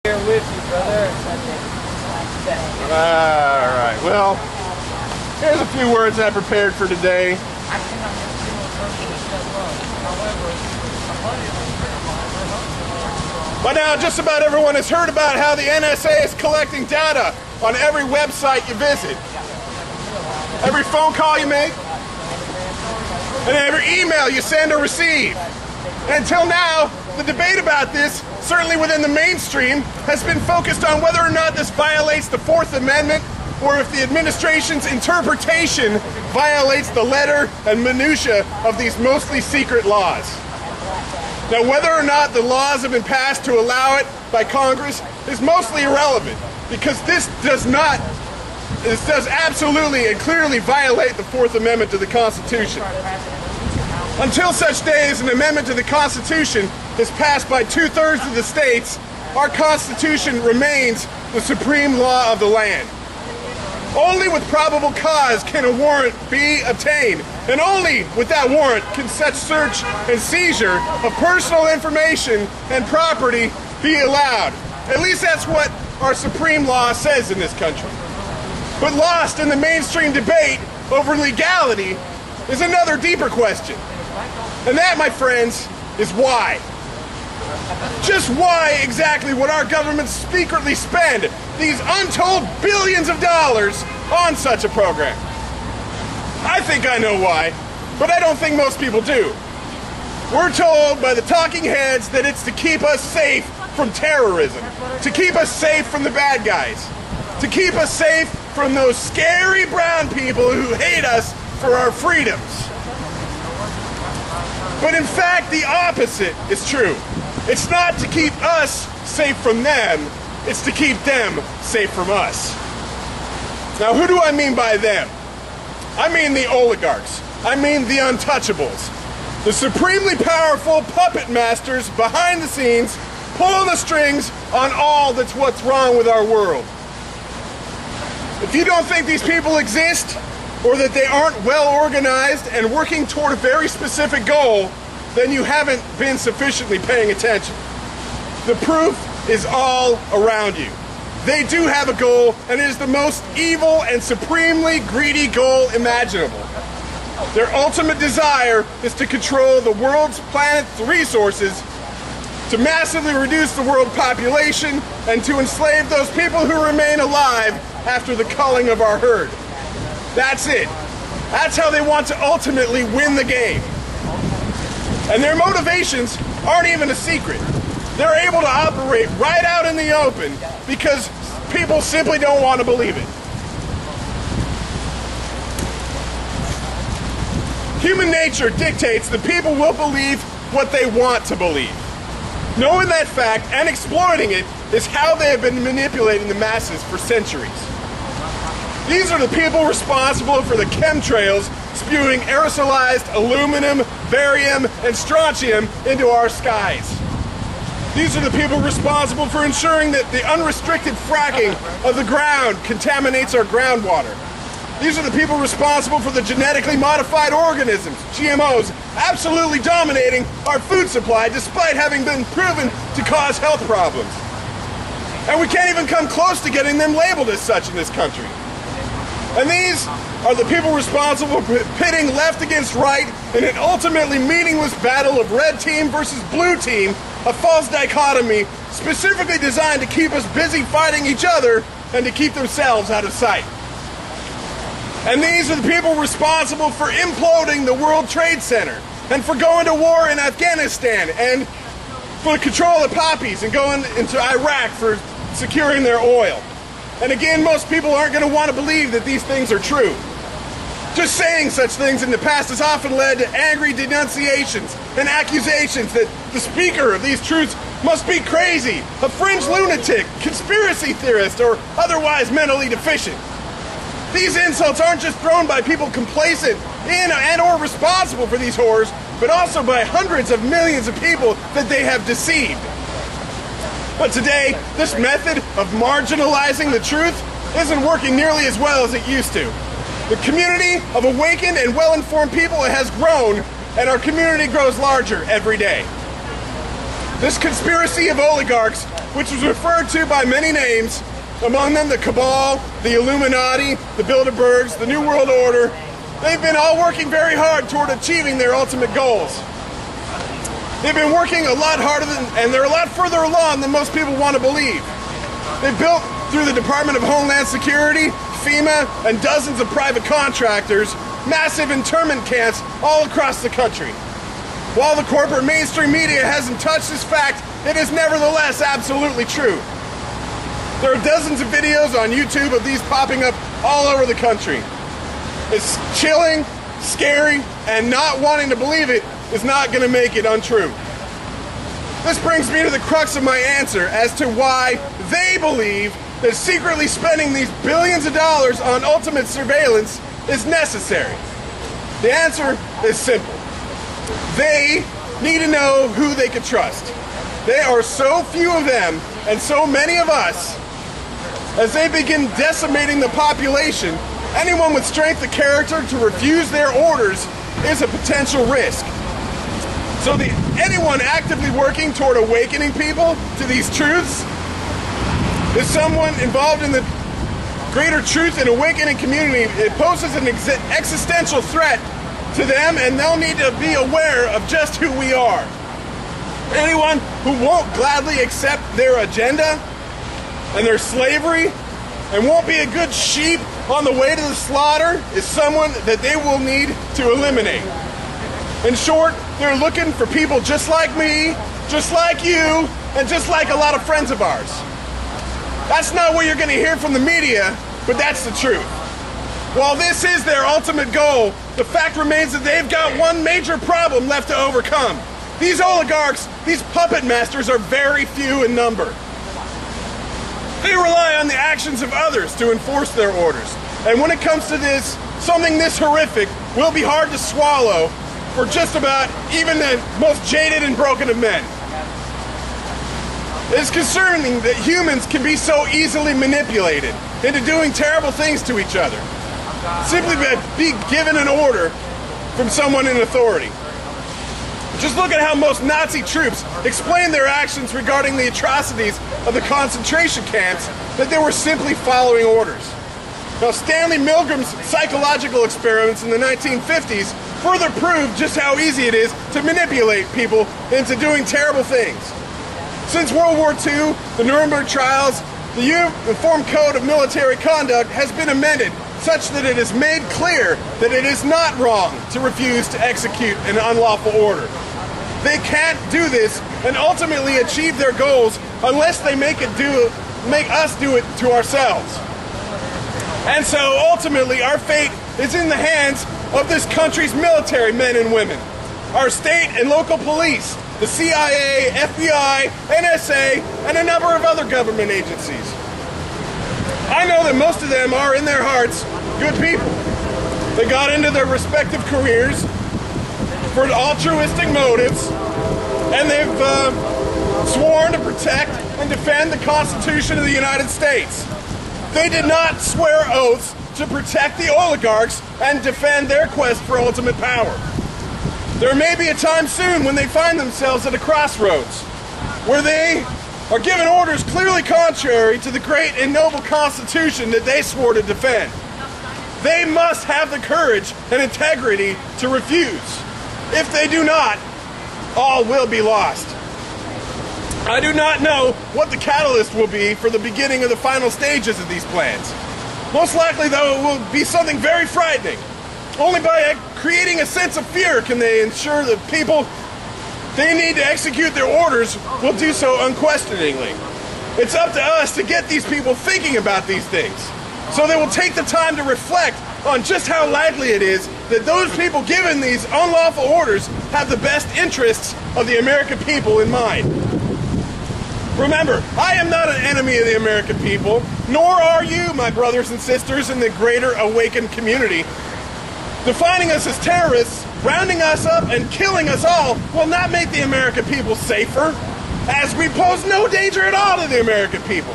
Here with you, brother. Alright, well, here's a few words I prepared for today. By now, just about everyone has heard about how the NSA is collecting data on every website you visit, every phone call you make, and every email you send or receive. Until now, the debate about this, certainly within the mainstream, has been focused on whether or not this violates the Fourth Amendment or if the administration's interpretation violates the letter and minutia of these mostly secret laws. Now, whether or not the laws have been passed to allow it by Congress is mostly irrelevant, because this does absolutely and clearly violate the Fourth Amendment to the Constitution. Until such day as an amendment to the Constitution is passed by 2/3 of the states, our Constitution remains the supreme law of the land. Only with probable cause can a warrant be obtained, and only with that warrant can such search and seizure of personal information and property be allowed. At least that's what our supreme law says in this country. But lost in the mainstream debate over legality is another deeper question. And that, my friends, is why. Just why exactly would our government secretly spend these untold billions of dollars on such a program? I think I know why, but I don't think most people do. We're told by the talking heads that it's to keep us safe from terrorism, to keep us safe from the bad guys, to keep us safe from those scary brown people who hate us for our freedoms. But in fact, the opposite is true. It's not to keep us safe from them, it's to keep them safe from us. Now, who do I mean by them? I mean the oligarchs. I mean the untouchables. The supremely powerful puppet masters behind the scenes pulling the strings on all that's what's wrong with our world. If you don't think these people exist, or that they aren't well organized and working toward a very specific goal, then you haven't been sufficiently paying attention. The proof is all around you. They do have a goal, and it is the most evil and supremely greedy goal imaginable. Their ultimate desire is to control the world's planet's resources, to massively reduce the world population, and to enslave those people who remain alive after the culling of our herd. That's it. That's how they want to ultimately win the game. And their motivations aren't even a secret. They're able to operate right out in the open because people simply don't want to believe it. Human nature dictates that people will believe what they want to believe. Knowing that fact and exploiting it is how they have been manipulating the masses for centuries. These are the people responsible for the chemtrails spewing aerosolized aluminum, barium, and strontium into our skies. These are the people responsible for ensuring that the unrestricted fracking of the ground contaminates our groundwater. These are the people responsible for the genetically modified organisms, GMOs, absolutely dominating our food supply despite having been proven to cause health problems. And we can't even come close to getting them labeled as such in this country. And these are the people responsible for pitting left against right in an ultimately meaningless battle of red team versus blue team, a false dichotomy specifically designed to keep us busy fighting each other and to keep themselves out of sight. And these are the people responsible for imploding the World Trade Center and for going to war in Afghanistan and for the control of poppies and going into Iraq for securing their oil. And again, most people aren't going to want to believe that these things are true. Just saying such things in the past has often led to angry denunciations and accusations that the speaker of these truths must be crazy, a fringe lunatic, conspiracy theorist, or otherwise mentally deficient. These insults aren't just thrown by people complacent in and or responsible for these horrors, but also by hundreds of millions of people that they have deceived. But today, this method of marginalizing the truth isn't working nearly as well as it used to. The community of awakened and well-informed people has grown, and our community grows larger every day. This conspiracy of oligarchs, which was referred to by many names, among them the Cabal, the Illuminati, the Bilderbergs, the New World Order, they've been all working very hard toward achieving their ultimate goals. They've been working a lot harder and they're a lot further along than most people want to believe. They've built, through the Department of Homeland Security, FEMA, and dozens of private contractors, massive internment camps all across the country. While the corporate mainstream media hasn't touched this fact, it is nevertheless absolutely true. There are dozens of videos on YouTube of these popping up all over the country. It's chilling, scary, and not wanting to believe it is not going to make it untrue. This brings me to the crux of my answer as to why they believe that secretly spending these billions of dollars on ultimate surveillance is necessary. The answer is simple. They need to know who they can trust. There are so few of them and so many of us. As they begin decimating the population, anyone with strength of character to refuse their orders is a potential risk. So anyone actively working toward awakening people to these truths is someone involved in the greater truth and awakening community. It poses an existential threat to them, and they'll need to be aware of just who we are. Anyone who won't gladly accept their agenda and their slavery and won't be a good sheep on the way to the slaughter is someone that they will need to eliminate. In short, they're looking for people just like me, just like you, and just like a lot of friends of ours. That's not what you're going to hear from the media, but that's the truth. While this is their ultimate goal, the fact remains that they've got one major problem left to overcome. These oligarchs, these puppet masters, are very few in number. They rely on the actions of others to enforce their orders. And when it comes to this, something this horrific will be hard to swallow for just about even the most jaded and broken of men. It is concerning that humans can be so easily manipulated into doing terrible things to each other, simply by being given an order from someone in authority. Just look at how most Nazi troops explained their actions regarding the atrocities of the concentration camps, that they were simply following orders. Now, Stanley Milgram's psychological experiments in the 1950s further proved just how easy it is to manipulate people into doing terrible things. Since World War II, the Nuremberg trials, the Uniform Code of Military Conduct has been amended such that it is made clear that it is not wrong to refuse to execute an unlawful order. They can't do this and ultimately achieve their goals unless they make us do it to ourselves. And so ultimately our fate is in the hands of this country's military men and women, our state and local police, the CIA, FBI, NSA, and a number of other government agencies. I know that most of them are, in their hearts, good people. They got into their respective careers for altruistic motives, and they've sworn to protect and defend the Constitution of the United States. They did not swear oaths to protect the oligarchs and defend their quest for ultimate power. There may be a time soon when they find themselves at a crossroads, where they are given orders clearly contrary to the great and noble Constitution that they swore to defend. They must have the courage and integrity to refuse. If they do not, all will be lost. I do not know what the catalyst will be for the beginning of the final stages of these plans. Most likely, though, it will be something very frightening. Only by creating a sense of fear can they ensure that people they need to execute their orders will do so unquestioningly. It's up to us to get these people thinking about these things, so they will take the time to reflect on just how likely it is that those people given these unlawful orders have the best interests of the American people in mind. Remember, I am not an enemy of the American people, nor are you, my brothers and sisters in the greater awakened community. Defining us as terrorists, rounding us up, and killing us all will not make the American people safer, as we pose no danger at all to the American people.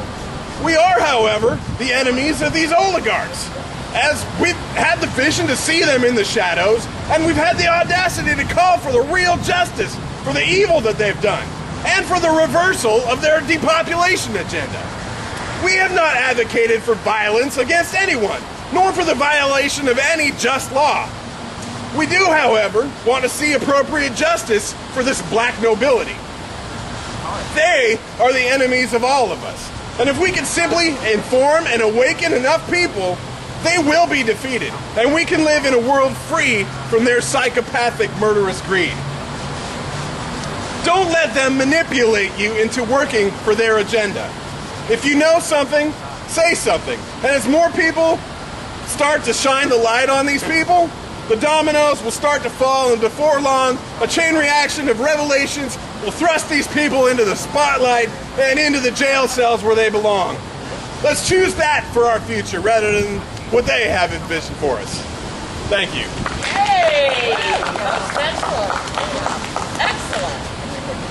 We are, however, the enemies of these oligarchs, as we've had the vision to see them in the shadows, and we've had the audacity to call for the real justice for the evil that they've done. and for the reversal of their depopulation agenda. We have not advocated for violence against anyone, nor for the violation of any just law. We do, however, want to see appropriate justice for this black nobility. They are the enemies of all of us, and if we can simply inform and awaken enough people, they will be defeated, and we can live in a world free from their psychopathic, murderous greed. Don't let them manipulate you into working for their agenda. If you know something, say something. And as more people start to shine the light on these people, the dominoes will start to fall, and before long, a chain reaction of revelations will thrust these people into the spotlight and into the jail cells where they belong. Let's choose that for our future rather than what they have envisioned for us. Thank you. Hey! That's sensible.